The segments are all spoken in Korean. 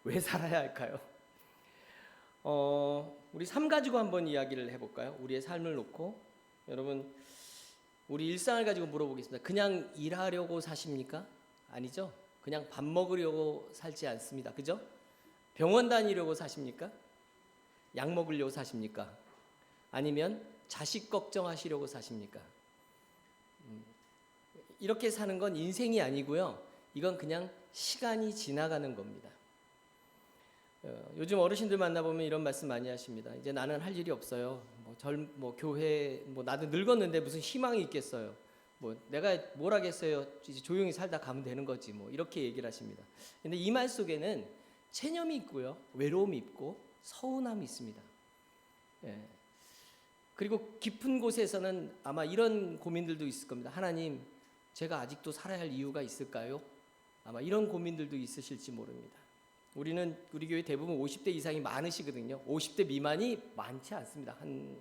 왜 살아야 할까요? 우리 삶 가지고 한번 이야기를 해볼까요? 우리의 삶을 놓고. 여러분, 우리 일상을 가지고 물어보겠습니다. 그냥 일하려고 사십니까? 아니죠. 그냥 밥 먹으려고 살지 않습니다. 그죠? 병원 다니려고 사십니까? 약 먹으려고 사십니까? 아니면 자식 걱정하시려고 사십니까? 이렇게 사는 건 인생이 아니고요. 이건 그냥 시간이 지나가는 겁니다. 요즘 어르신들 만나보면 이런 말씀 많이 하십니다. 이제 나는 할 일이 없어요. 교회, 나도 늙었는데 무슨 희망이 있겠어요. 내가 뭘 하겠어요. 이제 조용히 살다 가면 되는 거지. 이렇게 얘기를 하십니다. 근데 이 말 속에는 체념이 있고요. 외로움이 있고 서운함이 있습니다. 예. 그리고 깊은 곳에서는 아마 이런 고민들도 있을 겁니다. 하나님, 제가 아직도 살아야 할 이유가 있을까요? 아마 이런 고민들도 있으실지 모릅니다. 우리 교회 대부분 50대 이상이 많으시거든요. 50대 미만이 많지 않습니다. 한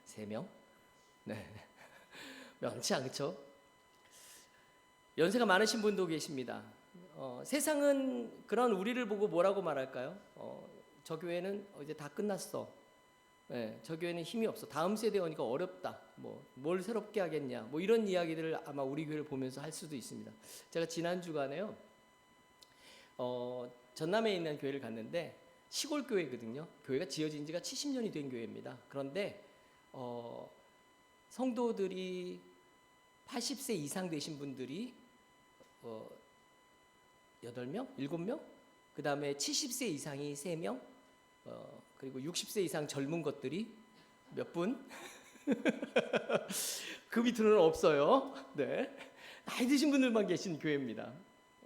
3명? 네. 많지 않죠? 연세가 많으신 분도 계십니다. 세상은 그런 우리를 보고 뭐라고 말할까요? 저 교회는 이제 다 끝났어. 네, 저 교회는 힘이 없어. 다음 세대 오니까 어렵다. 뭘 새롭게 하겠냐. 이런 이야기들을 아마 우리 교회를 보면서 할 수도 있습니다. 제가 지난 주간에요. 전남에 있는 교회를 갔는데 시골 교회거든요. 교회가 지어진 지가 70년이 된 교회입니다. 그런데 성도들이 80세 이상 되신 분들이 8명? 7명? 그 다음에 70세 이상이 3명? 그리고 60세 이상 젊은 것들이 몇 분? 그 밑으로는 없어요. 네. 나이 드신 분들만 계신 교회입니다.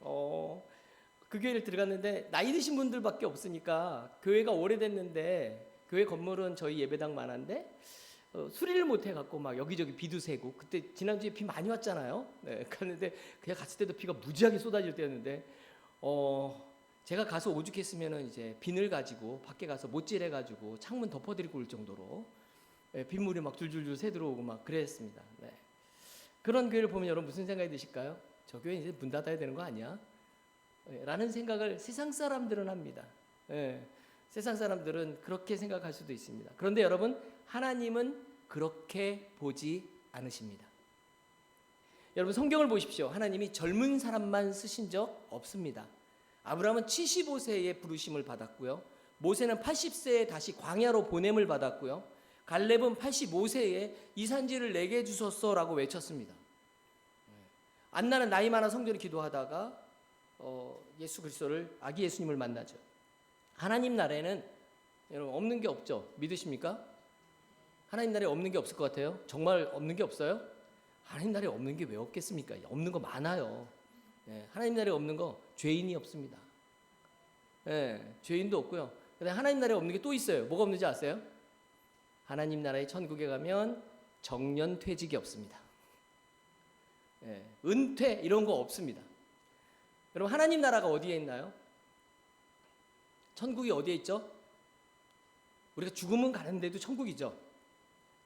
그 교회를 들어갔는데 나이 드신 분들밖에 없으니까 교회가 오래됐는데 교회 건물은 저희 예배당만 한데 수리를 못 해갖고 막 여기저기 비도 새고, 그때 지난주에 비 많이 왔잖아요. 네, 갔는데 그냥 갔을 때도 비가 무지하게 쏟아질 때였는데 제가 가서 오죽했으면은 이제 비늘 가지고 밖에 가서 못질 해가지고 창문 덮어드리고 올 정도로 빗물이 막 줄줄줄 새 들어오고 막 그랬습니다. 네. 그런 교회를 보면 여러분 무슨 생각이 드실까요? 저 교회 이제 문 닫아야 되는 거 아니야? 라는 생각을 세상 사람들은 합니다. 세상 사람들은 그렇게 생각할 수도 있습니다. 그런데 여러분, 하나님은 그렇게 보지 않으십니다. 여러분, 성경을 보십시오. 하나님이 젊은 사람만 쓰신 적 없습니다. 아브라함은 75세에 부르심을 받았고요. 모세는 80세에 다시 광야로 보냄을 받았고요. 갈렙은 85세에 이 산지를 내게 주소서라고 외쳤습니다. 안나는 나이 많아 성전에 기도하다가 예수 그리스도를, 아기 예수님을 만나죠. 하나님 나라에는 여러분 없는 게 없죠. 믿으십니까? 하나님 나라에 없는 게 없을 것 같아요. 정말 없는 게 없어요? 하나님 나라에 없는 게 왜 없겠습니까? 없는 거 많아요. 하나님 나라에 없는 거 죄인이 없습니다. 죄인도 없고요. 근데 하나님 나라에 없는 게 또 있어요. 뭐가 없는지 아세요? 하나님 나라의 천국에 가면 정년퇴직이 없습니다. 은퇴 이런 거 없습니다. 여러분, 하나님 나라가 어디에 있나요? 천국이 어디에 있죠? 우리가 죽으면 가는데도 천국이죠.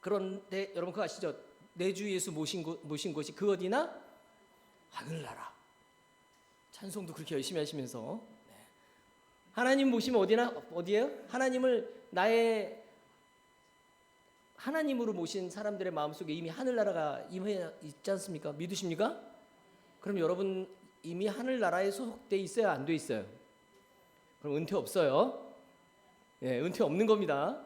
그런데 여러분 그거 아시죠? 내 주 예수 모신 곳이 그 어디나? 하늘나라. 찬송도 그렇게 열심히 하시면서 하나님 모시면 어디예요? 하나님을 나의 하나님으로 모신 사람들의 마음속에 이미 하늘나라가 임해 있지 않습니까? 믿으십니까? 그럼 여러분 이미 하늘나라에 소속돼 있어요? 안 돼 있어요? 그럼 은퇴 없어요. 은퇴 없는 겁니다.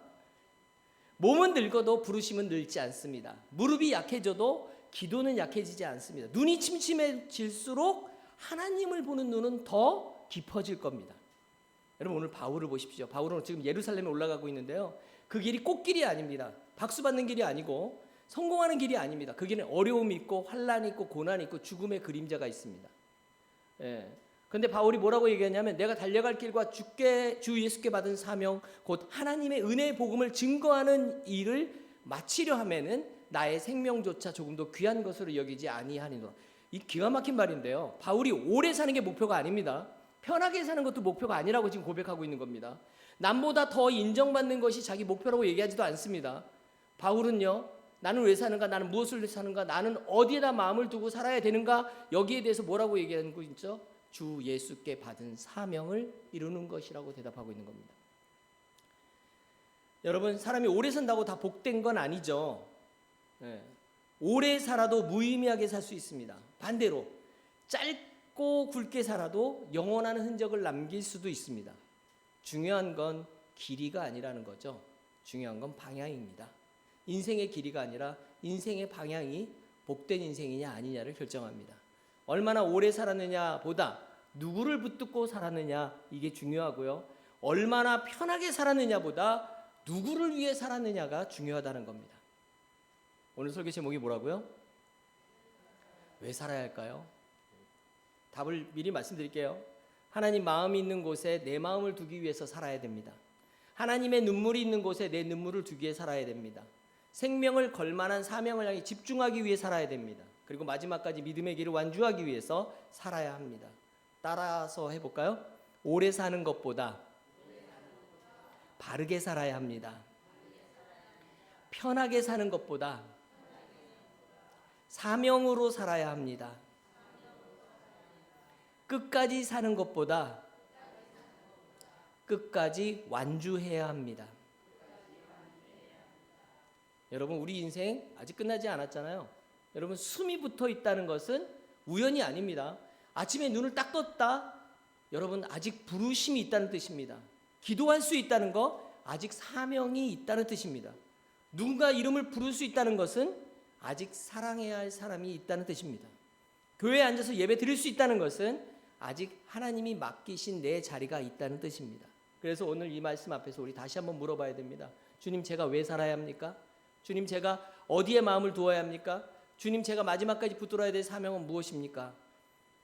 몸은 늙어도 부르심은 늙지 않습니다. 무릎이 약해져도 기도는 약해지지 않습니다. 눈이 침침해질수록 하나님을 보는 눈은 더 깊어질 겁니다. 여러분, 오늘 바울을 보십시오. 바울은 지금 예루살렘에 올라가고 있는데요. 그 길이 꽃길이 아닙니다. 박수 받는 길이 아니고 성공하는 길이 아닙니다. 그 길은 어려움이 있고 환란이 있고 고난이 있고 죽음의 그림자가 있습니다. 그런데 바울이 뭐라고 얘기하냐면, 내가 달려갈 길과 주 예수께 받은 사명 곧 하나님의 은혜의 복음을 증거하는 일을 마치려 하면은 나의 생명조차 조금 더 귀한 것으로 여기지 아니하니노라. 이 기가 막힌 말인데요. 바울이 오래 사는 게 목표가 아닙니다. 편하게 사는 것도 목표가 아니라고 지금 고백하고 있는 겁니다. 남보다 더 인정받는 것이 자기 목표라고 얘기하지도 않습니다. 바울은요, 나는 왜 사는가? 나는 무엇을 위해 사는가? 나는 어디에다 마음을 두고 살아야 되는가? 여기에 대해서 뭐라고 얘기하는 거 있죠? 주 예수께 받은 사명을 이루는 것이라고 대답하고 있는 겁니다. 여러분, 사람이 오래 산다고 다 복된 건 아니죠. 오래 살아도 무의미하게 살 수 있습니다. 반대로 짧고 굵게 살아도 영원한 흔적을 남길 수도 있습니다. 중요한 건 길이가 아니라는 거죠. 중요한 건 방향입니다. 인생의 길이가 아니라 인생의 방향이 복된 인생이냐 아니냐를 결정합니다. 얼마나 오래 살았느냐 보다 누구를 붙들고 살았느냐, 이게 중요하고요. 얼마나 편하게 살았느냐 보다 누구를 위해 살았느냐가 중요하다는 겁니다. 오늘 설교 제목이 뭐라고요? 왜 살아야 할까요? 답을 미리 말씀드릴게요. 하나님 마음이 있는 곳에 내 마음을 두기 위해서 살아야 됩니다. 하나님의 눈물이 있는 곳에 내 눈물을 두기 위해 살아야 됩니다. 생명을 걸만한 사명을 향해 집중하기 위해 살아야 됩니다. 그리고 마지막까지 믿음의 길을 완주하기 위해서 살아야 합니다. 따라서 해볼까요? 오래 사는 것보다 바르게 살아야 합니다. 편하게 사는 것보다 사명으로 살아야 합니다. 끝까지 사는 것보다 끝까지 완주해야 합니다. 여러분, 우리 인생 아직 끝나지 않았잖아요. 여러분, 숨이 붙어 있다는 것은 우연이 아닙니다. 아침에 눈을 딱 떴다, 여러분 아직 부르심이 있다는 뜻입니다. 기도할 수 있다는 거 아직 사명이 있다는 뜻입니다. 누군가 이름을 부를 수 있다는 것은 아직 사랑해야 할 사람이 있다는 뜻입니다. 교회에 앉아서 예배 드릴 수 있다는 것은 아직 하나님이 맡기신 내 자리가 있다는 뜻입니다. 그래서 오늘 이 말씀 앞에서 우리 다시 한번 물어봐야 됩니다. 주님, 제가 왜 살아야 합니까? 주님, 제가 어디에 마음을 두어야 합니까? 주님, 제가 마지막까지 붙들어야 될 사명은 무엇입니까?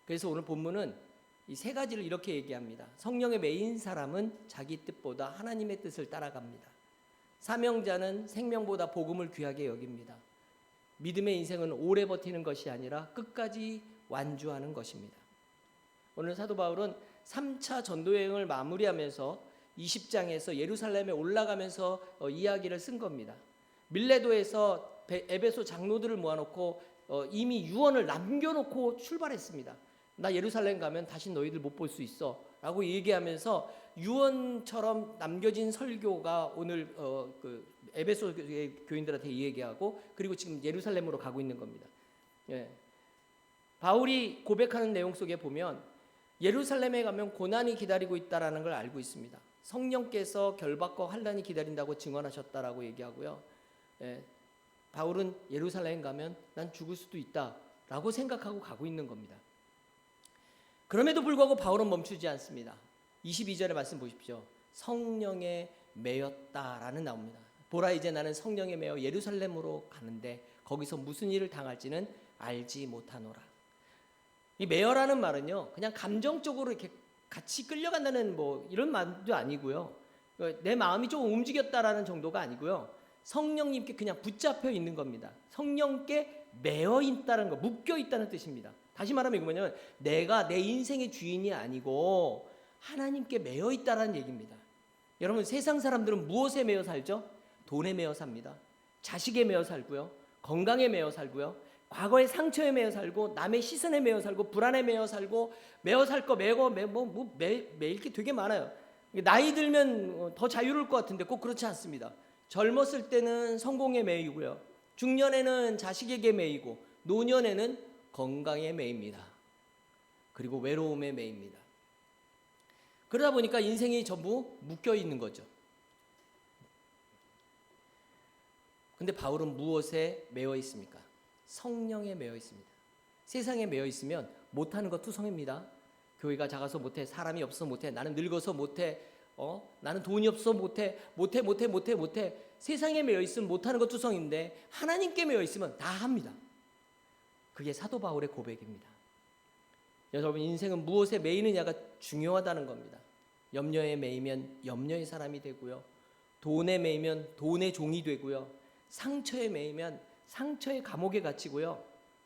그래서 오늘 본문은 이 세 가지를 이렇게 얘기합니다. 성령에 매인 사람은 자기 뜻보다 하나님의 뜻을 따라갑니다. 사명자는 생명보다 복음을 귀하게 여깁니다. 믿음의 인생은 오래 버티는 것이 아니라 끝까지 완주하는 것입니다. 오늘 사도 바울은 3차 전도여행을 마무리하면서 20장에서 예루살렘에 올라가면서 이야기를 쓴 겁니다. 밀레도에서 에베소 장로들을 모아놓고 이미 유언을 남겨놓고 출발했습니다. 나 예루살렘 가면 다시 너희들 못 볼 수 있어 라고 얘기하면서 유언처럼 남겨진 설교가 오늘 그 에베소 교인들한테 얘기하고, 그리고 지금 예루살렘으로 가고 있는 겁니다. 바울이 고백하는 내용 속에 보면 예루살렘에 가면 고난이 기다리고 있다라는 걸 알고 있습니다. 성령께서 결박과 환난이 기다린다고 증언하셨다라고 얘기하고요. 바울은 예루살렘 가면 난 죽을 수도 있다라고 생각하고 가고 있는 겁니다. 그럼에도 불구하고 바울은 멈추지 않습니다. 22절의 말씀 보십시오. 성령에 매였다라는 나옵니다. 보라, 이제 나는 성령에 매여 예루살렘으로 가는데 거기서 무슨 일을 당할지는 알지 못하노라. 이 매여라는 말은요, 그냥 감정적으로 이렇게 같이 끌려간다는 뭐 이런 말도 아니고요. 내 마음이 좀 움직였다라는 정도가 아니고요. 성령님께 그냥 붙잡혀 있는 겁니다. 성령께 매여 있다는 거, 묶여 있다는 뜻입니다. 다시 말하면 이거 뭐냐면 내가 내 인생의 주인이 아니고 하나님께 매여 있다라는 얘기입니다. 여러분, 세상 사람들은 무엇에 매여 살죠? 돈에 매여 삽니다. 자식에 매여 살고요. 건강에 매여 살고요. 과거의 상처에 매여 살고, 남의 시선에 매여 살고, 불안에 매여 살고, 매여 살 거 매일 게 되게 많아요. 나이 들면 더 자유로울 것 같은데 꼭 그렇지 않습니다. 젊었을 때는 성공에 매이고요. 중년에는 자식에게 매이고, 노년에는 건강에 매입니다. 그리고 외로움에 매입니다. 그러다 보니까 인생이 전부 묶여 있는 거죠. 근데 바울은 무엇에 매여 있습니까? 성령에 매여 있습니다. 세상에 매여 있으면 못하는 거 투성입니다. 교회가 작아서 못해, 사람이 없어서 못해, 나는 늙어서 못해, 나는 돈이 없어서 못해. 세상에 매여 있으면 못하는 거 투성인데 하나님께 매여 있으면 다 합니다. 그게 사도 바울의 고백입니다. 여러분, 인생은 무엇에 매이느냐가 중요하다는 겁니다. 염려에 매이면 염려의 사람이 되고요. 돈에 매이면 돈의 종이 되고요. 상처에 매이면 상처의 감옥에 갇히고요.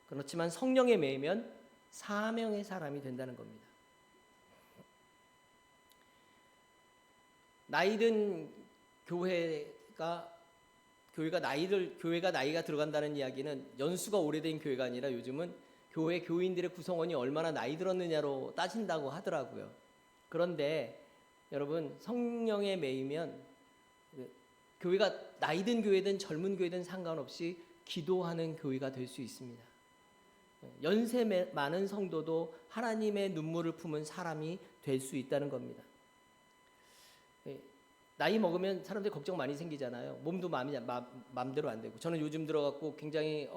그렇지만 성령에 매이면 사명의 사람이 된다는 겁니다. 나이든 교회가 나이가 들어간다는 이야기는 연수가 오래된 교회가 아니라 요즘은 교회 교인들의 구성원이 얼마나 나이 들었느냐로 따진다고 하더라고요. 그런데 여러분, 성령에 매이면 교회가 나이든 교회든 젊은 교회든 상관없이 기도하는 교회가 될 수 있습니다. 연세 많은 성도도 하나님의 눈물을 품은 사람이 될 수 있다는 겁니다. 나이 먹으면 사람들이 걱정 많이 생기잖아요. 몸도 마음대로 안 되고. 저는 요즘 들어갖고 굉장히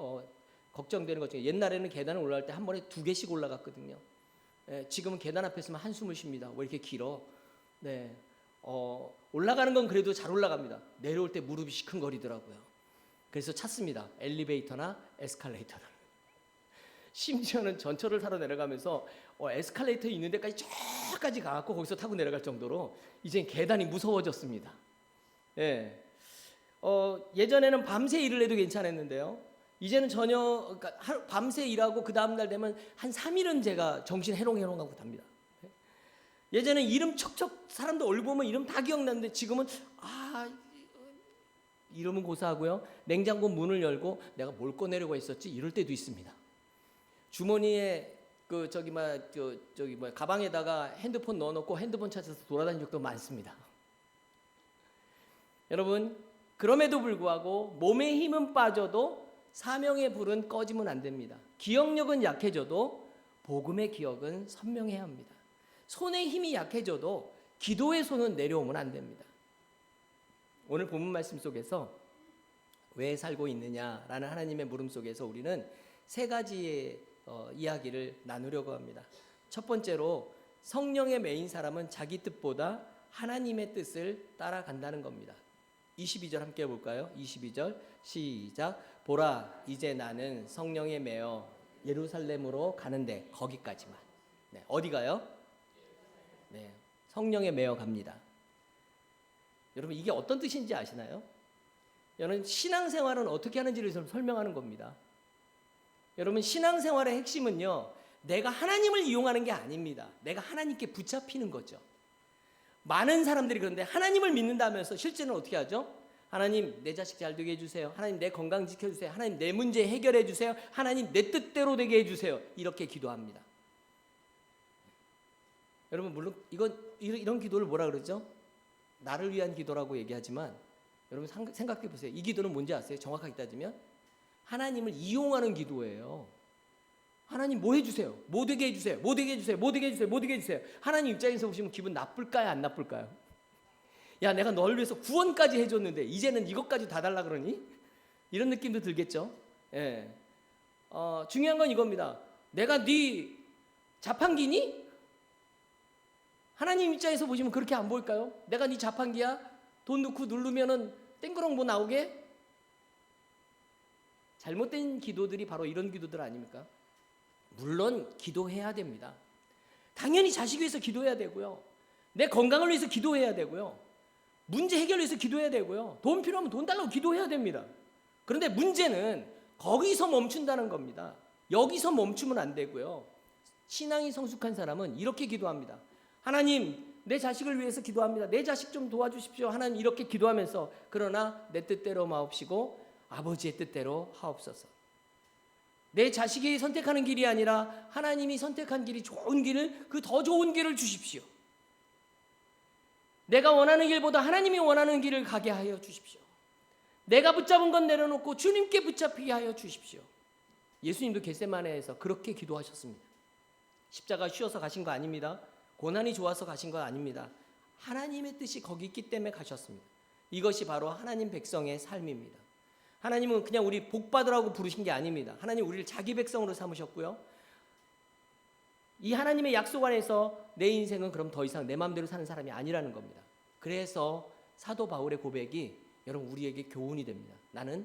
걱정되는 것 중에, 옛날에는 계단을 올라갈 때 한 번에 2개씩 올라갔거든요. 지금은 계단 앞에 있으면 한숨을 쉽니다. 왜 이렇게 길어? 네, 올라가는 건 그래도 잘 올라갑니다. 내려올 때 무릎이 시큰거리더라고요. 그래서 찾습니다. 엘리베이터나 에스컬레이터를. 심지어는 전철을 타러 내려가면서 에스컬레이터 있는 데까지 저까지 가갖고 거기서 타고 내려갈 정도로 이제 계단이 무서워졌습니다. 예. 예전에는 밤새 일을 해도 괜찮았는데요. 이제는 전혀, 그러니까 밤새 일하고 그 다음날 되면 한 3일은 제가 정신 해롱해롱하고 답니다. 예전에 이름 척척 사람들 얼굴 보면 이름 다 기억나는데 지금은 이름은 고사하고요. 냉장고 문을 열고 내가 뭘 꺼내려고 했었지 이럴 때도 있습니다. 주머니에 가방에다가 핸드폰 넣어놓고 핸드폰 찾아서 돌아다닌 적도 많습니다. 여러분, 그럼에도 불구하고 몸의 힘은 빠져도 사명의 불은 꺼지면 안 됩니다. 기억력은 약해져도 복음의 기억은 선명해야 합니다. 손의 힘이 약해져도 기도의 손은 내려오면 안 됩니다. 오늘 본문 말씀 속에서 왜 살고 있느냐라는 하나님의 물음 속에서 우리는 3가지의 이야기를 나누려고 합니다. 첫 번째로, 성령의 매인 사람은 자기 뜻보다 하나님의 뜻을 따라간다는 겁니다. 22절 함께 볼까요? 22절 시작. 보라, 이제 나는 성령에 매여 예루살렘으로 가는데, 거기까지만. 네, 어디 가요? 네, 성령에 매여 갑니다. 여러분, 이게 어떤 뜻인지 아시나요? 여러분, 신앙생활은 어떻게 하는지를 좀 설명하는 겁니다. 여러분, 신앙생활의 핵심은요, 내가 하나님을 이용하는 게 아닙니다. 내가 하나님께 붙잡히는 거죠. 많은 사람들이 그런데 하나님을 믿는다면서 실제는 어떻게 하죠? 하나님, 내 자식 잘 되게 해주세요. 하나님, 내 건강 지켜주세요. 하나님, 내 문제 해결해 주세요. 하나님, 내 뜻대로 되게 해주세요. 이렇게 기도합니다. 여러분, 물론 이런 기도를 뭐라 그러죠? 나를 위한 기도라고 얘기하지만, 여러분 생각해 보세요. 이 기도는 뭔지 아세요? 정확하게 따지면 하나님을 이용하는 기도예요. 하나님 뭐 해주세요? 뭐 되게 해주세요? 뭐 되게 해주세요? 뭐 되게 해주세요? 뭐 되게 해주세요? 하나님 입장에서 보시면 기분 나쁠까요? 안 나쁠까요? 야, 내가 널 위해서 구원까지 해줬는데 이제는 이것까지 다 달라 그러니? 이런 느낌도 들겠죠. 예. 중요한 건 이겁니다. 내가 네 자판기니? 하나님 입장에서 보시면 그렇게 안 보일까요? 내가 네 자판기야? 돈 넣고 누르면은 땡그렁 뭐 나오게? 잘못된 기도들이 바로 이런 기도들 아닙니까? 물론 기도해야 됩니다. 당연히 자식 위해서 기도해야 되고요. 내 건강을 위해서 기도해야 되고요. 문제 해결을 위해서 기도해야 되고요. 돈 필요하면 돈 달라고 기도해야 됩니다. 그런데 문제는 거기서 멈춘다는 겁니다. 여기서 멈추면 안 되고요. 신앙이 성숙한 사람은 이렇게 기도합니다. 하나님, 내 자식을 위해서 기도합니다. 내 자식 좀 도와주십시오. 하나님, 이렇게 기도하면서, 그러나 내 뜻대로 마옵시고 아버지의 뜻대로 하옵소서. 내 자식이 선택하는 길이 아니라 하나님이 선택한 길이 좋은 길을, 그 더 좋은 길을 주십시오. 내가 원하는 길보다 하나님이 원하는 길을 가게 하여 주십시오. 내가 붙잡은 건 내려놓고 주님께 붙잡히게 하여 주십시오. 예수님도 겟세마네에서 그렇게 기도하셨습니다. 십자가 쉬어서 가신 거 아닙니다. 고난이 좋아서 가신 거 아닙니다. 하나님의 뜻이 거기 있기 때문에 가셨습니다. 이것이 바로 하나님 백성의 삶입니다. 하나님은 그냥 우리 복 받으라고 부르신 게 아닙니다. 하나님 우리를 자기 백성으로 삼으셨고요. 이 하나님의 약속 안에서 내 인생은 그럼 더 이상 내 마음대로 사는 사람이 아니라는 겁니다. 그래서 사도 바울의 고백이 여러분 우리에게 교훈이 됩니다. 나는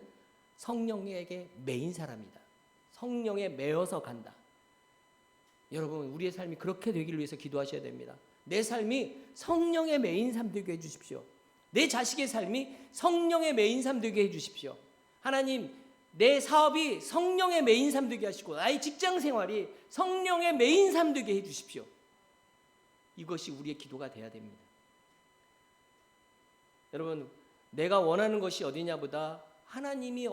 성령에게 매인 사람이다. 성령에 매여서 간다. 여러분, 우리의 삶이 그렇게 되기를 위해서 기도하셔야 됩니다. 내 삶이 성령의 매인 삶 되게 해주십시오. 내 자식의 삶이 성령의 매인 삶 되게 해주십시오. 하나님, 내 사업이 성령의 매인 삶 되게 하시고 나의 직장 생활이 성령의 매인 삶 되게 해주십시오. 이것이 우리의 기도가 돼야 됩니다. 여러분, 내가 원하는 것이 어디냐보다 하나님이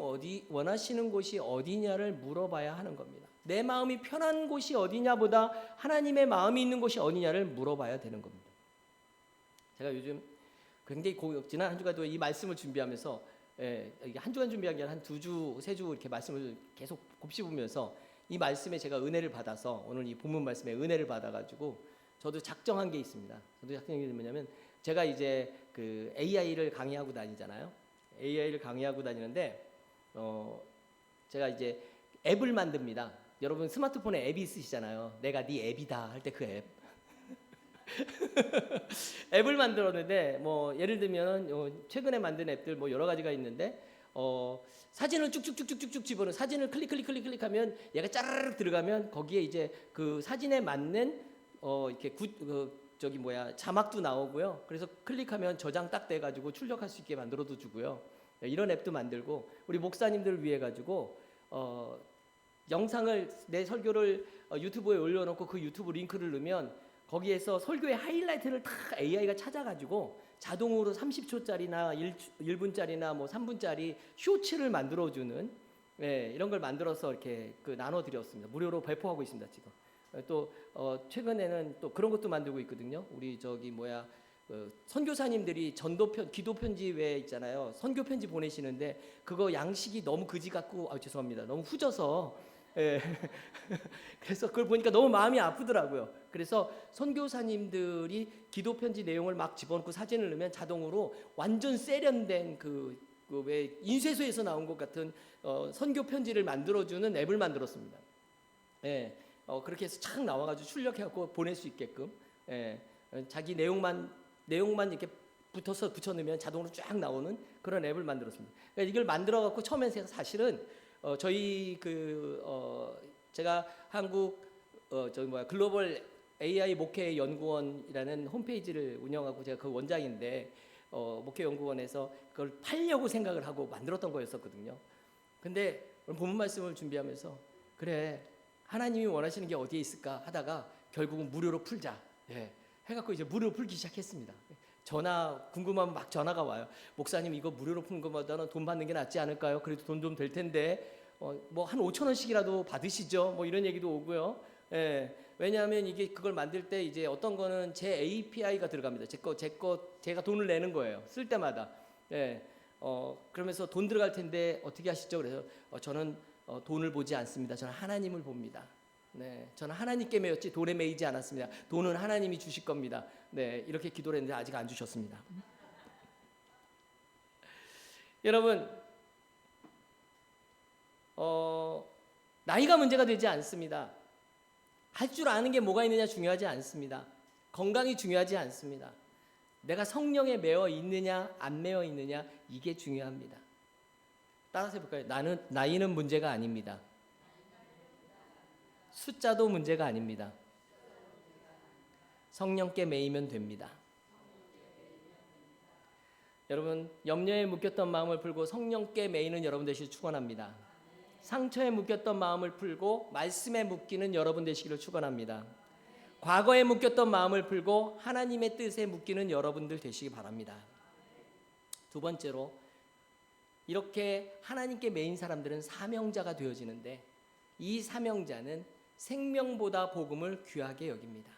원하시는 곳이 어디냐를 물어봐야 하는 겁니다. 내 마음이 편한 곳이 어디냐보다 하나님의 마음이 있는 곳이 어디냐를 물어봐야 되는 겁니다. 제가 요즘 굉장히 지난 한 주간도 이 말씀을 준비하면서 이게 한 주간 준비한 게 한 2주, 3주 이렇게 말씀을 계속 곱씹으면서 이 말씀에 제가 은혜를 받아서 오늘 이 본문 말씀에 은혜를 받아가지고 저도 작정한 게 있습니다. 저도 작정한 게 뭐냐면 제가 이제 그 AI를 강의하고 다니잖아요. AI를 강의하고 다니는데 제가 이제 앱을 만듭니다. 여러분 스마트폰에 앱이 있으시잖아요. 내가 네 앱이다 할 때 그 앱. 앱을 만들었는데 뭐 예를 들면 최근에 만든 앱들 뭐 여러 가지가 있는데 사진을 쭉쭉쭉쭉쭉 집어넣은 사진을 클릭하면 얘가 짜르르 들어가면 거기에 이제 그 사진에 맞는 이렇게 자막도 나오고요. 그래서 클릭하면 저장 딱 돼가지고 출력할 수 있게 만들어도 주고요. 이런 앱도 만들고 우리 목사님들을 위해 가지고 영상을 내 설교를 유튜브에 올려놓고 그 유튜브 링크를 넣으면 거기에서 설교의 하이라이트를 다 AI가 찾아가지고 자동으로 30초짜리나 1분짜리나 뭐 3분짜리 쇼츠를 만들어주는 이런 걸 만들어서 이렇게 나눠드렸습니다. 무료로 배포하고 있습니다 지금. 또 최근에는 또 그런 것도 만들고 있거든요. 우리 선교사님들이 기도 편지 외에 있잖아요. 선교 편지 보내시는데 그거 양식이 너무 그지 같고 죄송합니다. 너무 후져서 그래서 그걸 보니까 너무 마음이 아프더라고요. 그래서 선교사님들이 기도 편지 내용을 막 집어넣고 사진을 넣으면 자동으로 완전 세련된 왜 인쇄소에서 나온 것 같은 선교 편지를 만들어주는 앱을 만들었습니다. 그렇게 해서 착 나와가지고 출력해갖고 보낼 수 있게끔 자기 내용만 이렇게 붙여넣으면 자동으로 쫙 나오는 그런 앱을 만들었습니다. 그러니까 이걸 만들어갖고 처음에 사실은 제가 한국 글로벌 AI 목회 연구원이라는 홈페이지를 운영하고 제가 그 원장인데 목회 연구원에서 그걸 팔려고 생각을 하고 만들었던 거였었거든요. 근데 오늘 본문 말씀을 준비하면서 그래 하나님이 원하시는 게 어디에 있을까 하다가 결국은 무료로 풀자 해갖고 이제 무료로 풀기 시작했습니다. 궁금하면 막 전화가 와요. 목사님 이거 무료로 푸는 것보다는 돈 받는 게 낫지 않을까요? 그래도 돈 좀 될 텐데 뭐 한 5,000원씩이라도 받으시죠. 뭐 이런 얘기도 오고요. 왜냐하면 그걸 만들 때 이제 어떤 거는 제 API가 들어갑니다. 제가 돈을 내는 거예요. 쓸 때마다. 그러면서 돈 들어갈 텐데 어떻게 하시죠? 그래서 저는 돈을 보지 않습니다. 저는 하나님을 봅니다. 저는 하나님께 매였지 돈에 매이지 않았습니다. 돈은 하나님이 주실 겁니다. 이렇게 기도를 했는데 아직 안 주셨습니다. 여러분, 나이가 문제가 되지 않습니다. 할 줄 아는 게 뭐가 있느냐 중요하지 않습니다. 건강이 중요하지 않습니다. 내가 성령에 매어 있느냐 안 매어 있느냐 이게 중요합니다. 따라서 해볼까요? 나이는 문제가 아닙니다. 숫자도 문제가 아닙니다. 성령께 매이면 됩니다. 여러분 염려에 묶였던 마음을 풀고 성령께 매이는 여러분 되시길 축원합니다. 상처에 묶였던 마음을 풀고 말씀에 묶이는 여러분 되시기를 축원합니다. 과거에 묶였던 마음을 풀고 하나님의 뜻에 묶이는 여러분들 되시기 바랍니다. 두 번째로 이렇게 하나님께 매인 사람들은 사명자가 되어지는데 이 사명자는 생명보다 복음을 귀하게 여깁니다.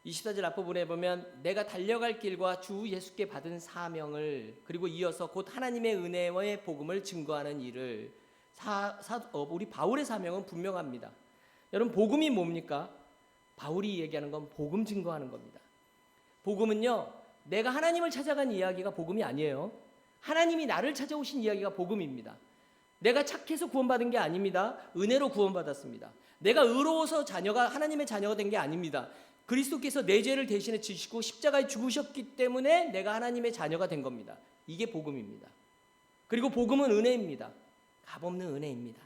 24절 앞부분에 보면 내가 달려갈 길과 주 예수께 받은 사명을 그리고 이어서 곧 하나님의 은혜의 복음을 증거하는 일을 우리 바울의 사명은 분명합니다. 여러분 복음이 뭡니까? 바울이 얘기하는 건 복음 증거하는 겁니다. 복음은요 내가 하나님을 찾아간 이야기가 복음이 아니에요. 하나님이 나를 찾아오신 이야기가 복음입니다. 내가 착해서 구원받은 게 아닙니다. 은혜로 구원받았습니다. 내가 의로워서 하나님의 자녀가 된 게 아닙니다. 그리스도께서 내 죄를 대신해 지시고 십자가에 죽으셨기 때문에 내가 하나님의 자녀가 된 겁니다. 이게 복음입니다. 그리고 복음은 은혜입니다. 값없는 은혜입니다.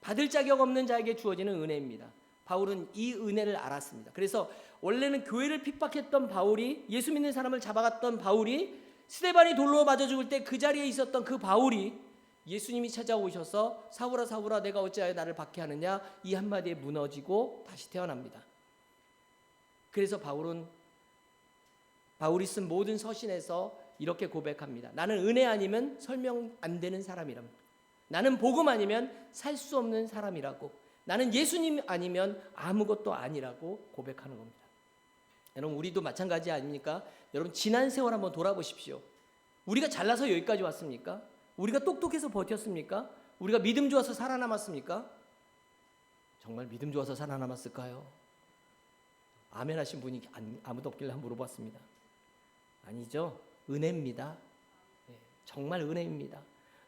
받을 자격 없는 자에게 주어지는 은혜입니다. 바울은 이 은혜를 알았습니다. 그래서 원래는 교회를 핍박했던 바울이 예수 믿는 사람을 잡아갔던 바울이 스데반이 돌로 맞아 죽을 때 그 자리에 있었던 그 바울이 예수님이 찾아오셔서 사울아 사울아 내가 어찌하여 나를 박해하느냐 이 한마디에 무너지고 다시 태어납니다. 그래서 바울이 쓴 모든 서신에서 이렇게 고백합니다. 나는 은혜 아니면 설명 안 되는 사람이랍니다. 나는 복음 아니면 살 수 없는 사람이라고. 나는 예수님 아니면 아무것도 아니라고 고백하는 겁니다. 여러분, 우리도 마찬가지 아닙니까? 여러분, 지난 세월 한번 돌아보십시오. 우리가 잘나서 여기까지 왔습니까? 우리가 똑똑해서 버텼습니까? 우리가 믿음 좋아서 살아남았습니까? 정말 믿음 좋아서 살아남았을까요? 아멘 하신 분이 아무도 없길래 한번 물어봤습니다. 아니죠. 은혜입니다. 정말 은혜입니다.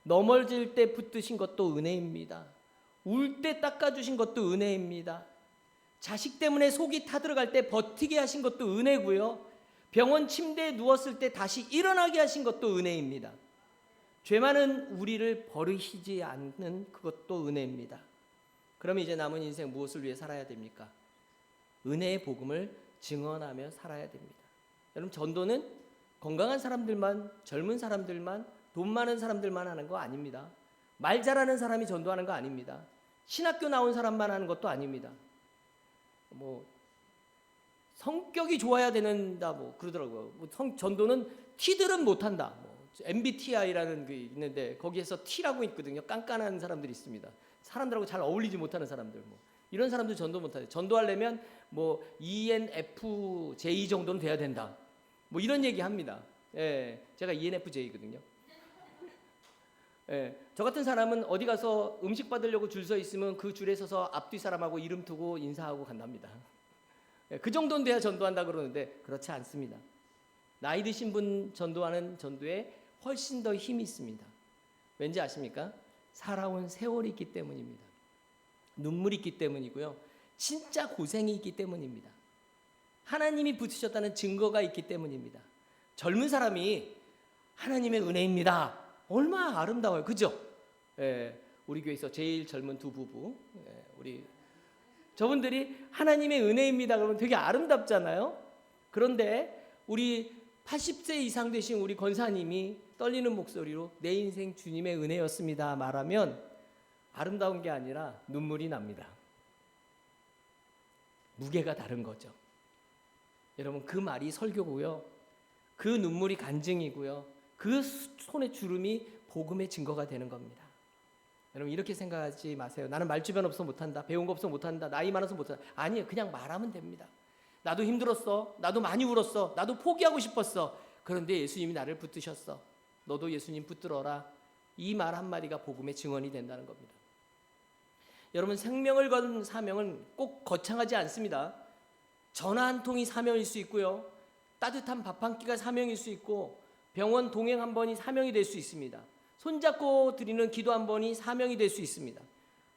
넘어질 때 붙드신 것도 은혜입니다. 울 때 닦아주신 것도 은혜입니다. 자식 때문에 속이 타들어갈 때 버티게 하신 것도 은혜고요. 병원 침대에 누웠을 때 다시 일어나게 하신 것도 은혜입니다. 죄 많은 우리를 버리시지 않는 그것도 은혜입니다. 그러면 이제 남은 인생 무엇을 위해 살아야 됩니까? 은혜의 복음을 증언하며 살아야 됩니다. 여러분, 전도는 건강한 사람들만, 젊은 사람들만, 돈 많은 사람들만 하는 거 아닙니다. 말 잘하는 사람이 전도하는 거 아닙니다. 신학교 나온 사람만 하는 것도 아닙니다. 성격이 좋아야 된다 그러더라고요. 전도는 T들은 못한다. MBTI라는 게 있는데 거기에서 T라고 있거든요. 깐깐한 사람들이 있습니다. 사람들하고 잘 어울리지 못하는 사람들. 이런 사람들 전도 못하죠. 전도하려면 ENFJ 정도는 돼야 된다. 이런 얘기 합니다. 예, 제가 ENFJ거든요. 예, 저 같은 사람은 어디 가서 음식 받으려고 줄 서 있으면 그 줄에 서서 앞뒤 사람하고 이름 두고 인사하고 간답니다. 예, 그 정도는 돼야 전도한다 그러는데 그렇지 않습니다. 나이 드신 분 전도하는 전도에 훨씬 더 힘이 있습니다. 왠지 아십니까? 살아온 세월이 있기 때문입니다. 눈물이 있기 때문이고요. 진짜 고생이 있기 때문입니다. 하나님이 붙으셨다는 증거가 있기 때문입니다. 젊은 사람이 하나님의 은혜입니다. 얼마나 아름다워요. 그죠? 예, 우리 교회에서 제일 젊은 두 부부, 저분들이 하나님의 은혜입니다 그러면 되게 아름답잖아요. 그런데 우리 80세 이상 되신 우리 권사님이 떨리는 목소리로 내 인생 주님의 은혜였습니다 말하면 아름다운 게 아니라 눈물이 납니다. 무게가 다른 거죠. 여러분, 그 말이 설교고요. 그 눈물이 간증이고요. 그 손의 주름이 복음의 증거가 되는 겁니다. 여러분, 이렇게 생각하지 마세요. 나는 말주변 없어 못한다. 배운 거 없어 못한다. 나이 많아서 못한다. 아니에요. 그냥 말하면 됩니다. 나도 힘들었어. 나도 많이 울었어. 나도 포기하고 싶었어. 그런데 예수님이 나를 붙드셨어. 너도 예수님 붙들어라. 이 말 한마디가 복음의 증언이 된다는 겁니다. 여러분, 생명을 건 사명은 꼭 거창하지 않습니다. 전화 한 통이 사명일 수 있고요. 따뜻한 밥 한 끼가 사명일 수 있고 병원 동행 한 번이 사명이 될 수 있습니다. 손잡고 드리는 기도 한 번이 사명이 될 수 있습니다.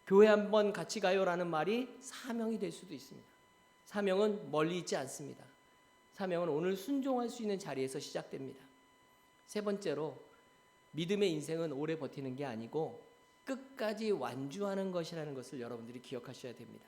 교회 한 번 같이 가요라는 말이 사명이 될 수도 있습니다. 사명은 멀리 있지 않습니다. 사명은 오늘 순종할 수 있는 자리에서 시작됩니다. 세 번째로, 믿음의 인생은 오래 버티는 게 아니고 끝까지 완주하는 것이라는 것을 여러분들이 기억하셔야 됩니다.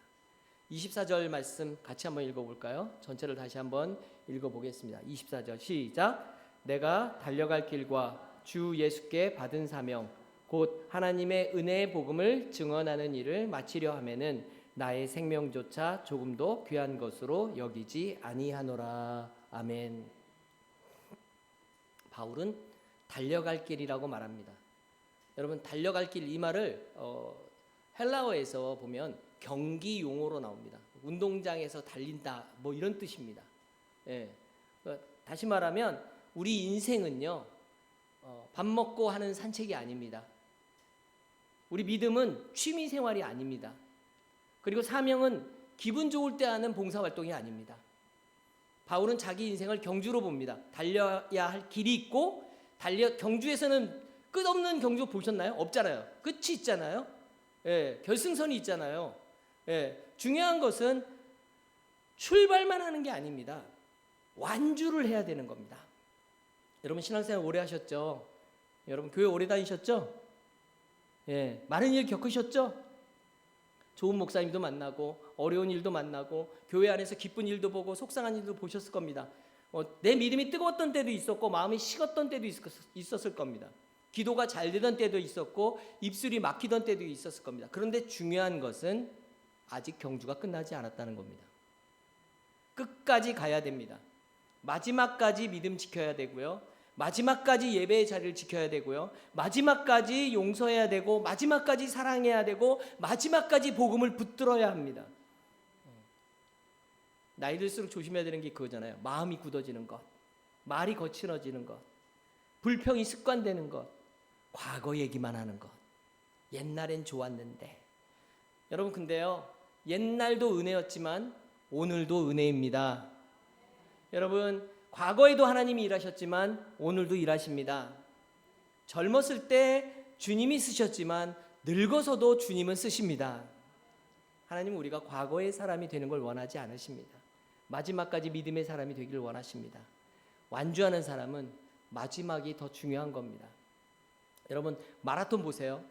24절 말씀 같이 한번 읽어볼까요? 전체를 다시 한번 읽어보겠습니다. 24절 시작. 내가 달려갈 길과 주 예수께 받은 사명 곧 하나님의 은혜의 복음을 증언하는 일을 마치려 하면은 나의 생명조차 조금도 귀한 것으로 여기지 아니하노라. 아멘. 바울은 달려갈 길이라고 말합니다. 여러분, 달려갈 길 이 말을 헬라어에서 보면 경기 용어로 나옵니다. 운동장에서 달린다 이런 뜻입니다. 예. 다시 말하면 우리 인생은요, 밥 먹고 하는 산책이 아닙니다. 우리 믿음은 취미 생활이 아닙니다. 그리고 사명은 기분 좋을 때 하는 봉사활동이 아닙니다. 바울은 자기 인생을 경주로 봅니다. 달려야 할 길이 있고 경주에서는 끝없는 경주 보셨나요? 없잖아요. 끝이 있잖아요. 예, 결승선이 있잖아요. 예, 중요한 것은 출발만 하는 게 아닙니다. 완주를 해야 되는 겁니다. 여러분, 신앙생활 오래 하셨죠? 여러분, 교회 오래 다니셨죠? 예, 많은 일 겪으셨죠? 좋은 목사님도 만나고 어려운 일도 만나고 교회 안에서 기쁜 일도 보고 속상한 일도 보셨을 겁니다. 내 믿음이 뜨거웠던 때도 있었고 마음이 식었던 때도 있었을 겁니다. 기도가 잘 되던 때도 있었고 입술이 막히던 때도 있었을 겁니다. 그런데 중요한 것은 아직 경주가 끝나지 않았다는 겁니다. 끝까지 가야 됩니다. 마지막까지 믿음 지켜야 되고요. 마지막까지 예배의 자리를 지켜야 되고요. 마지막까지 용서해야 되고 마지막까지 사랑해야 되고 마지막까지 복음을 붙들어야 합니다. 나이 들수록 조심해야 되는 게 그거잖아요. 마음이 굳어지는 것, 말이 거칠어지는 것, 불평이 습관되는 것, 과거 얘기만 하는 것. 옛날엔 좋았는데. 여러분 근데요, 옛날도 은혜였지만 오늘도 은혜입니다. 여러분 과거에도 하나님이 일하셨지만 오늘도 일하십니다. 젊었을 때 주님이 쓰셨지만 늙어서도 주님은 쓰십니다. 하나님은 우리가 과거의 사람이 되는 걸 원하지 않으십니다. 마지막까지 믿음의 사람이 되기를 원하십니다. 완주하는 사람은 마지막이 더 중요한 겁니다. 여러분 마라톤 보세요.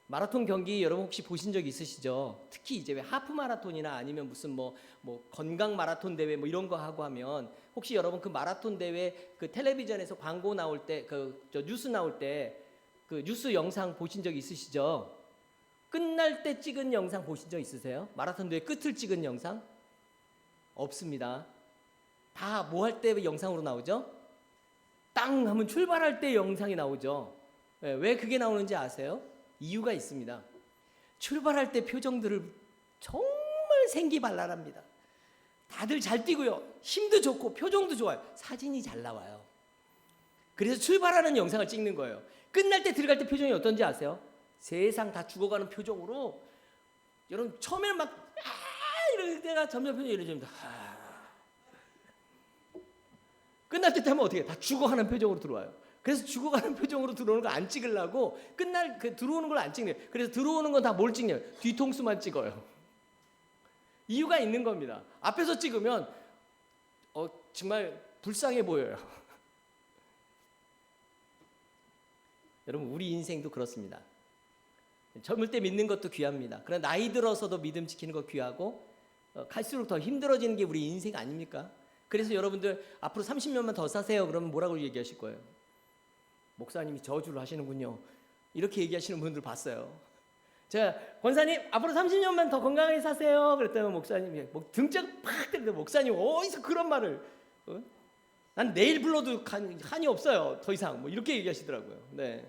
마라톤 경기 여러분 혹시 보신 적 있으시죠? 특히 이제 왜 하프 마라톤이나 아니면 무슨 뭐 건강 마라톤 대회 뭐 이런 거 하고 하면 혹시 여러분 그 마라톤 대회 그 텔레비전에서 광고 나올 때 저 뉴스 나올 때 그 뉴스 영상 보신 적 있으시죠? 끝날 때 찍은 영상 보신 적 있으세요? 마라톤 대회 끝을 찍은 영상? 없습니다. 다 뭐 할 때 영상으로 나오죠? 땅 하면 출발할 때 영상이 나오죠. 왜 그게 나오는지 아세요? 이유가 있습니다. 출발할 때 표정들을 정말 생기발랄합니다. 다들 잘 뛰고요. 힘도 좋고 표정도 좋아요. 사진이 잘 나와요. 그래서 출발하는 영상을 찍는 거예요. 끝날 때 들어갈 때 표정이 어떤지 아세요? 세상 다 죽어가는 표정으로 여러분 처음에는 막 이럴 때가 점점 표정이 이래집니다. 끝날 때 하면 어떻게 해? 다 죽어가는 표정으로 들어와요. 그래서 죽어가는 표정으로 들어오는 거 안 찍으려고 끝날 그 들어오는 걸 안 찍네요. 그래서 들어오는 건 다 뭘 찍냐요? 뒤통수만 찍어요. 이유가 있는 겁니다. 앞에서 찍으면 정말 불쌍해 보여요. 여러분 우리 인생도 그렇습니다. 젊을 때 믿는 것도 귀합니다. 그러나 나이 들어서도 믿음 지키는 거 귀하고 갈수록 더 힘들어지는 게 우리 인생 아닙니까? 그래서 여러분들 앞으로 30년만 더 사세요. 그러면 뭐라고 얘기하실 거예요? 목사님이 저주를 하시는군요. 이렇게 얘기하시는 분들 봤어요. 제가 권사님 앞으로 30년만 더 건강하게 사세요. 그랬더니 목사님이 등짝 팍 때리는데 목사님 어디서 그런 말을? 난 내일 불러도 한이 없어요. 더 이상 뭐 이렇게 얘기하시더라고요. 네.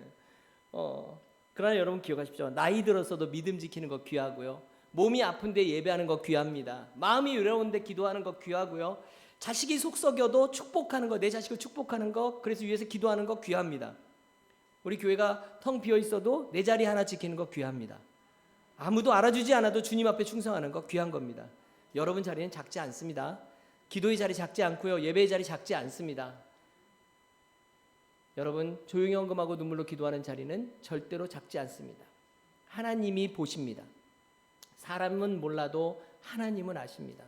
그러나 여러분 기억하십시오. 나이 들어서도 믿음 지키는 거 귀하고요. 몸이 아픈데 예배하는 거 귀합니다. 마음이 외로운데 기도하는 거 귀하고요. 자식이 속 썩여도 축복하는 거, 내 자식을 축복하는 거, 그래서 위해서 기도하는 거 귀합니다. 우리 교회가 텅 비어 있어도 내 자리 하나 지키는 거 귀합니다. 아무도 알아주지 않아도 주님 앞에 충성하는 거 귀한 겁니다. 여러분 자리는 작지 않습니다. 기도의 자리 작지 않고요. 예배의 자리 작지 않습니다. 여러분 조용히 헌금하고 눈물로 기도하는 자리는 절대로 작지 않습니다. 하나님이 보십니다. 사람은 몰라도 하나님은 아십니다.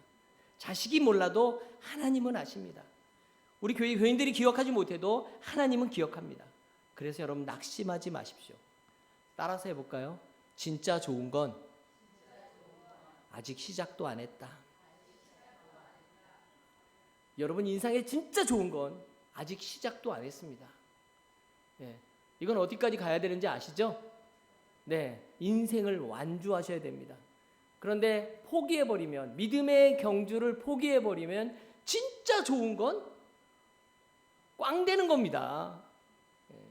자식이 몰라도 하나님은 아십니다. 우리 교회 교인들이 기억하지 못해도 하나님은 기억합니다. 그래서 여러분 낙심하지 마십시오. 따라서 해볼까요? 진짜 좋은 건 아직 시작도 안 했다. 여러분 인생에 진짜 좋은 건 아직 시작도 안 했습니다. 네, 이건 어디까지 가야 되는지 아시죠? 네, 인생을 완주하셔야 됩니다. 그런데 포기해버리면, 믿음의 경주를 포기해버리면 진짜 좋은 건 꽝 되는 겁니다.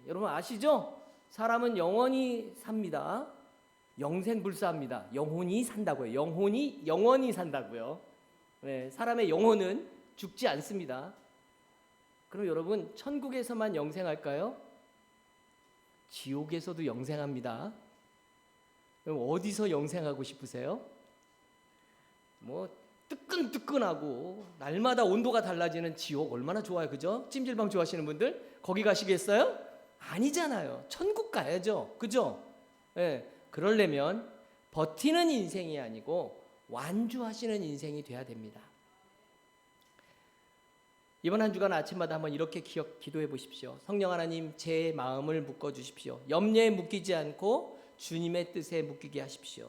여러분 아시죠? 사람은 영원히 삽니다. 영생불사합니다. 영혼이 산다고요. 영원히 산다고요. 네, 사람의 영혼은 죽지 않습니다. 그럼 여러분 천국에서만 영생할까요? 지옥에서도 영생합니다. 그럼 어디서 영생하고 싶으세요? 뭐 뜨끈뜨끈하고 날마다 온도가 달라지는 지옥 얼마나 좋아요, 그죠? 찜질방 좋아하시는 분들 거기 가시겠어요? 아니잖아요. 천국 가야죠, 그죠? 네, 그러려면 버티는 인생이 아니고 완주하시는 인생이 돼야 됩니다. 이번 한 주간 아침마다 한번 이렇게 기도해 보십시오. 성령 하나님, 제 마음을 묶어 주십시오. 염려에 묶이지 않고 주님의 뜻에 묶이게 하십시오.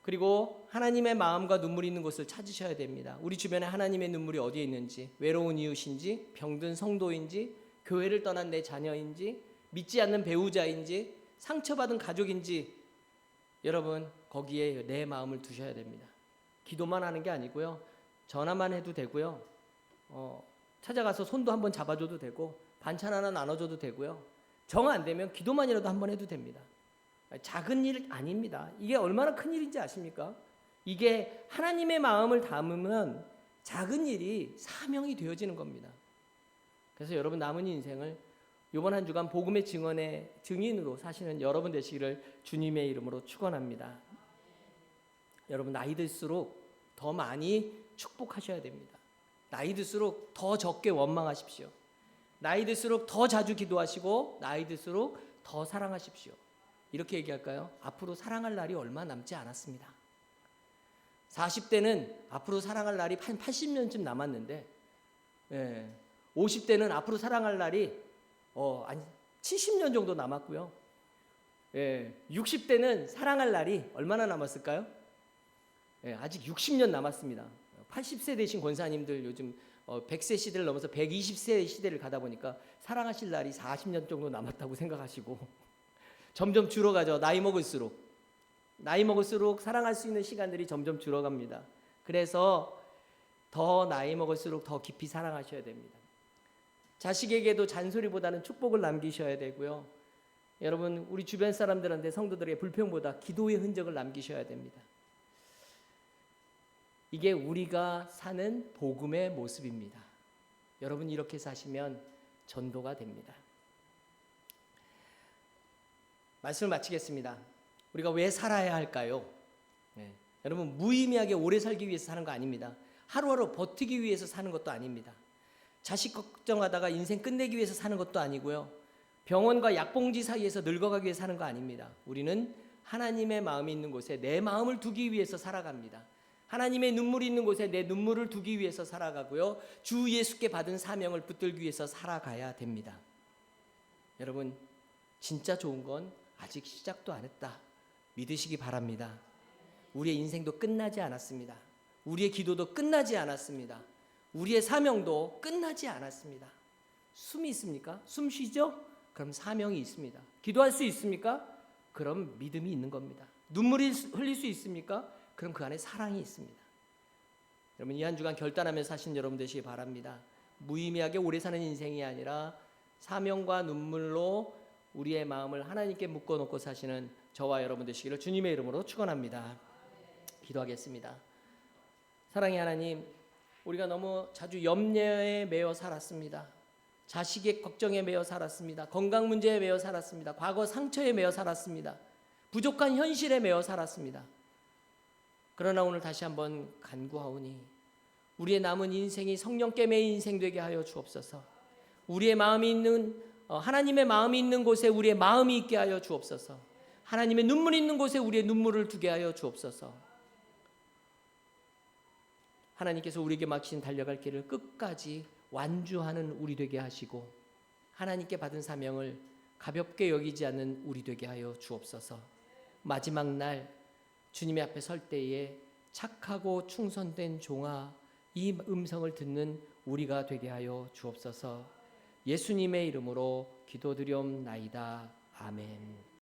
그리고 하나님의 마음과 눈물이 있는 곳을 찾으셔야 됩니다. 우리 주변에 하나님의 눈물이 어디에 있는지, 외로운 이웃인지, 병든 성도인지, 교회를 떠난 내 자녀인지, 믿지 않는 배우자인지, 상처받은 가족인지, 여러분 거기에 내 마음을 두셔야 됩니다. 기도만 하는 게 아니고요, 전화만 해도 되고요, 찾아가서 손도 한번 잡아줘도 되고 반찬 하나 나눠줘도 되고요. 정 안 되면 기도만이라도 한번 해도 됩니다. 작은 일 아닙니다. 이게 얼마나 큰 일인지 아십니까? 이게 하나님의 마음을 담으면 작은 일이 사명이 되어지는 겁니다. 그래서 여러분 남은 인생을 이번 한 주간 복음의 증언의 증인으로 사시는 여러분 되시기를 주님의 이름으로 축원합니다. 여러분 나이 들수록 더 많이 축복하셔야 됩니다. 나이 들수록 더 적게 원망하십시오. 나이 들수록 더 자주 기도하시고 나이 들수록 더 사랑하십시오. 이렇게 얘기할까요? 앞으로 사랑할 날이 얼마 남지 않았습니다. 40대는 앞으로 사랑할 날이 한 80년쯤 남았는데 50대는 앞으로 사랑할 날이 70년 정도 남았고요. 60대는 사랑할 날이 얼마나 남았을까요? 아직 60년 남았습니다. 80세 되신 권사님들 요즘 100세 시대를 넘어서 120세 시대를 가다 보니까 사랑하실 날이 40년 정도 남았다고 생각하시고 점점 줄어가죠. 나이 먹을수록 사랑할 수 있는 시간들이 점점 줄어갑니다. 그래서 더 나이 먹을수록 더 깊이 사랑하셔야 됩니다. 자식에게도 잔소리보다는 축복을 남기셔야 되고요. 여러분 우리 주변 사람들한테 성도들에게 불평보다 기도의 흔적을 남기셔야 됩니다. 이게 우리가 사는 복음의 모습입니다. 여러분 이렇게 사시면 전도가 됩니다. 말씀을 마치겠습니다. 우리가 왜 살아야 할까요? 여러분 무의미하게 오래 살기 위해서 사는 거 아닙니다. 하루하루 버티기 위해서 사는 것도 아닙니다. 자식 걱정하다가 인생 끝내기 위해서 사는 것도 아니고요. 병원과 약봉지 사이에서 늙어가기 위해서 사는 거 아닙니다. 우리는 하나님의 마음이 있는 곳에 내 마음을 두기 위해서 살아갑니다. 하나님의 눈물이 있는 곳에 내 눈물을 두기 위해서 살아가고요. 주 예수께 받은 사명을 붙들기 위해서 살아가야 됩니다. 여러분 진짜 좋은 건 아직 시작도 안 했다. 믿으시기 바랍니다. 우리의 인생도 끝나지 않았습니다. 우리의 기도도 끝나지 않았습니다. 우리의 사명도 끝나지 않았습니다. 숨이 있습니까? 숨 쉬죠? 그럼 사명이 있습니다. 기도할 수 있습니까? 그럼 믿음이 있는 겁니다. 눈물이 흘릴 수 있습니까? 그럼 그 안에 사랑이 있습니다. 여러분 이 한 주간 결단하며 사신 여러분 되시기 바랍니다. 무의미하게 오래 사는 인생이 아니라 사명과 눈물로 우리의 마음을 하나님께 묶어놓고 사시는 저와 여러분 되시기를 주님의 이름으로 축원합니다. 기도하겠습니다. 사랑의 하나님, 우리가 너무 자주 염려에 매여 살았습니다. 자식의 걱정에 매여 살았습니다. 건강 문제에 매여 살았습니다. 과거 상처에 매여 살았습니다. 부족한 현실에 매여 살았습니다. 그러나 오늘 다시 한번 간구하오니 우리의 남은 인생이 성령께 매인 인생 되게 하여 주옵소서. 우리의 마음이 있는 하나님의 마음이 있는 곳에 우리의 마음이 있게 하여 주옵소서. 하나님의 눈물이 있는 곳에 우리의 눈물을 두게 하여 주옵소서. 하나님께서 우리에게 맡기신 달려갈 길을 끝까지 완주하는 우리 되게 하시고 하나님께 받은 사명을 가볍게 여기지 않는 우리 되게 하여 주옵소서. 마지막 날 주님의 앞에 설 때에 착하고 충성된 종아 이 음성을 듣는 우리가 되게 하여 주옵소서. 예수님의 이름으로 기도드리옵나이다. 아멘.